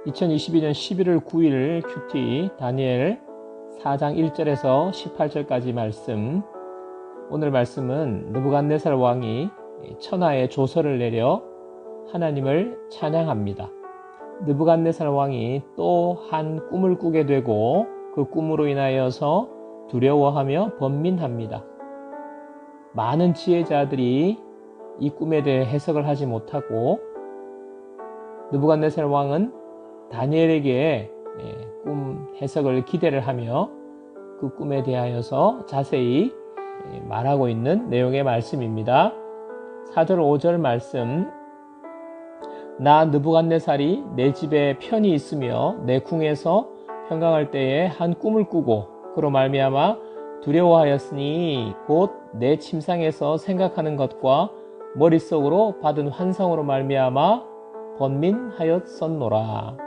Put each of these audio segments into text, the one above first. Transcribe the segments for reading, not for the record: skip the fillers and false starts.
2022년 11월 9일 큐티 다니엘 4장 1절에서 18절까지 말씀. 오늘 말씀은 느부갓네살 왕이 천하에 조서를 내려 하나님을 찬양합니다. 느부갓네살 왕이 또 한 꿈을 꾸게 되고 그 꿈으로 인하여서 두려워하며 번민합니다. 많은 지혜자들이 이 꿈에 대해 해석을 하지 못하고 느부갓네살 왕은 다니엘에게 꿈 해석을 기대를 하며 그 꿈에 대하여서 자세히 말하고 있는 내용의 말씀입니다. 4절 5절 말씀. 나 느부갓네살이 내 집에 편히 있으며 내 궁에서 평강할 때에 한 꿈을 꾸고 그로 말미암아 두려워하였으니 곧 내 침상에서 생각하는 것과 머릿속으로 받은 환상으로 말미암아 번민하였었노라.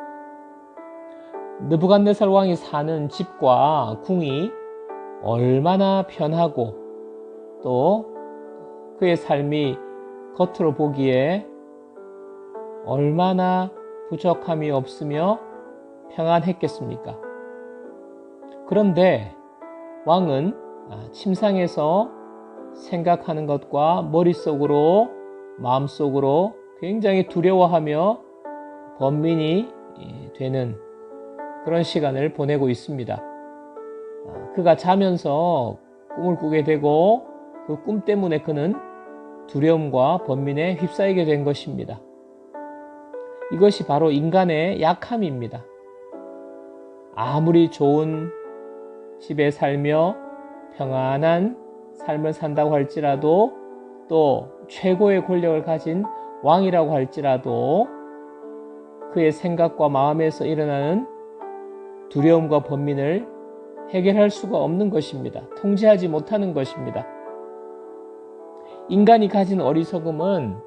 느부갓네살 왕이 사는 집과 궁이 얼마나 편하고 또 그의 삶이 겉으로 보기에 얼마나 부족함이 없으며 평안했겠습니까? 그런데 왕은 침상에서 생각하는 것과 머릿속으로 마음속으로 굉장히 두려워하며 번민이 되는 그런 시간을 보내고 있습니다. 그가 자면서 꿈을 꾸게 되고 그 꿈 때문에 그는 두려움과 번민에 휩싸이게 된 것입니다. 이것이 바로 인간의 약함입니다. 아무리 좋은 집에 살며 평안한 삶을 산다고 할지라도 또 최고의 권력을 가진 왕이라고 할지라도 그의 생각과 마음에서 일어나는 두려움과 번민을 해결할 수가 없는 것입니다. 통제하지 못하는 것입니다. 인간이 가진 어리석음은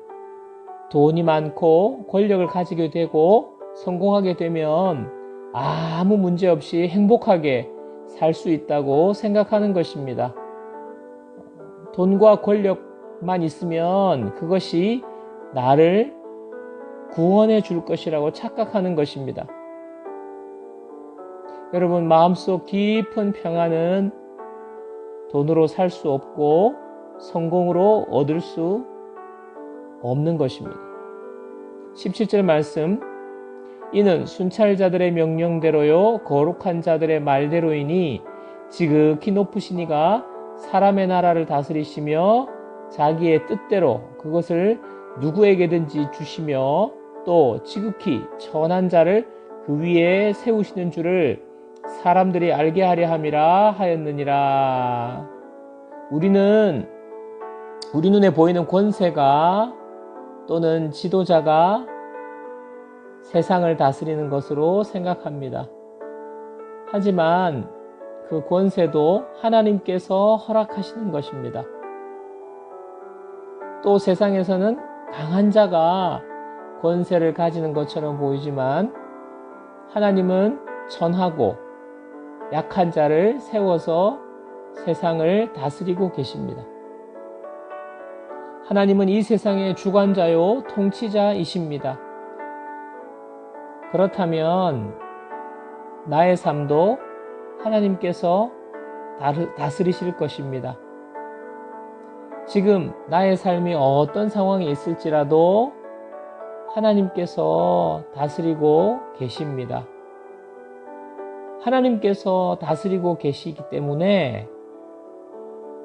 돈이 많고 권력을 가지게 되고 성공하게 되면 아무 문제 없이 행복하게 살 수 있다고 생각하는 것입니다. 돈과 권력만 있으면 그것이 나를 구원해 줄 것이라고 착각하는 것입니다. 여러분, 마음속 깊은 평안은 돈으로 살 수 없고 성공으로 얻을 수 없는 것입니다. 17절 말씀. 이는 순찰자들의 명령대로요 거룩한 자들의 말대로이니 지극히 높으신 이가 사람의 나라를 다스리시며 자기의 뜻대로 그것을 누구에게든지 주시며 또 지극히 천한 자를 그 위에 세우시는 줄을 사람들이 알게 하려 함이라 하였느니라. 우리 눈에 보이는 권세가 또는 지도자가 세상을 다스리는 것으로 생각합니다. 하지만 그 권세도 하나님께서 허락하시는 것입니다. 또 세상에서는 강한 자가 권세를 가지는 것처럼 보이지만 하나님은 천하고 약한 자를 세워서 세상을 다스리고 계십니다. 하나님은 이 세상의 주관자요 통치자이십니다. 그렇다면 나의 삶도 하나님께서 다스리실 것입니다. 지금 나의 삶이 어떤 상황에 있을지라도 하나님께서 다스리고 계십니다. 하나님께서 다스리고 계시기 때문에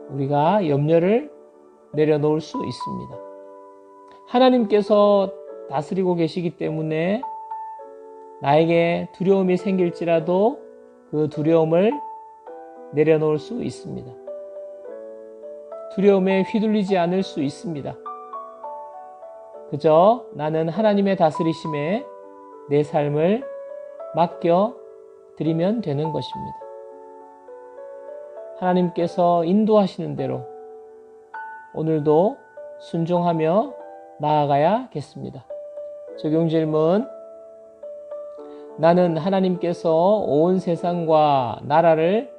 우리가 염려를 내려놓을 수 있습니다. 하나님께서 다스리고 계시기 때문에 나에게 두려움이 생길지라도 그 두려움을 내려놓을 수 있습니다. 두려움에 휘둘리지 않을 수 있습니다. 그저 나는 하나님의 다스리심에 내 삶을 맡겨 드리면 되는 것입니다. 하나님께서 인도하시는 대로 오늘도 순종하며 나아가야겠습니다. 적용 질문. 나는 하나님께서 온 세상과 나라를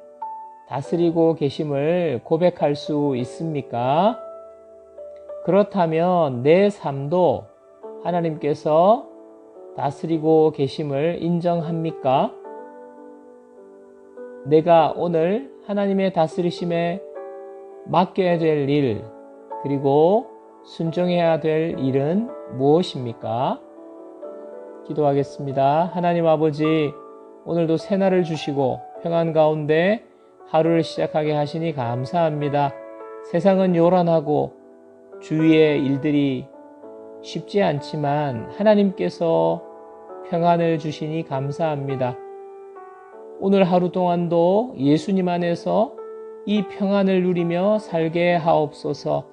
다스리고 계심을 고백할 수 있습니까? 그렇다면 내 삶도 하나님께서 다스리고 계심을 인정합니까? 내가 오늘 하나님의 다스리심에 맡겨야 될 일, 그리고 순종해야 될 일은 무엇입니까? 기도하겠습니다. 하나님 아버지, 오늘도 새날을 주시고 평안 가운데 하루를 시작하게 하시니 감사합니다. 세상은 요란하고 주위의 일들이 쉽지 않지만 하나님께서 평안을 주시니 감사합니다. 오늘 하루 동안도 예수님 안에서 이 평안을 누리며 살게 하옵소서.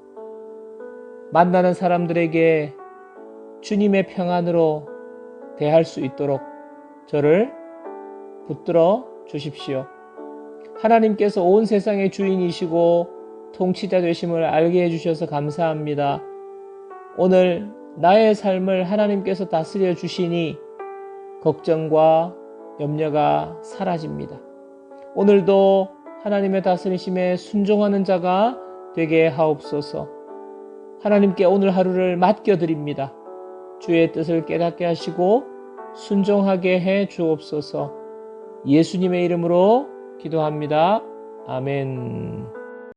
만나는 사람들에게 주님의 평안으로 대할 수 있도록 저를 붙들어 주십시오. 하나님께서 온 세상의 주인이시고 통치자 되심을 알게 해주셔서 감사합니다. 오늘 나의 삶을 하나님께서 다스려 주시니 걱정과 염려가 사라집니다. 오늘도 하나님의 다스리심에 순종하는 자가 되게 하옵소서. 하나님께 오늘 하루를 맡겨드립니다. 주의 뜻을 깨닫게 하시고 순종하게 해 주옵소서. 예수님의 이름으로 기도합니다. 아멘.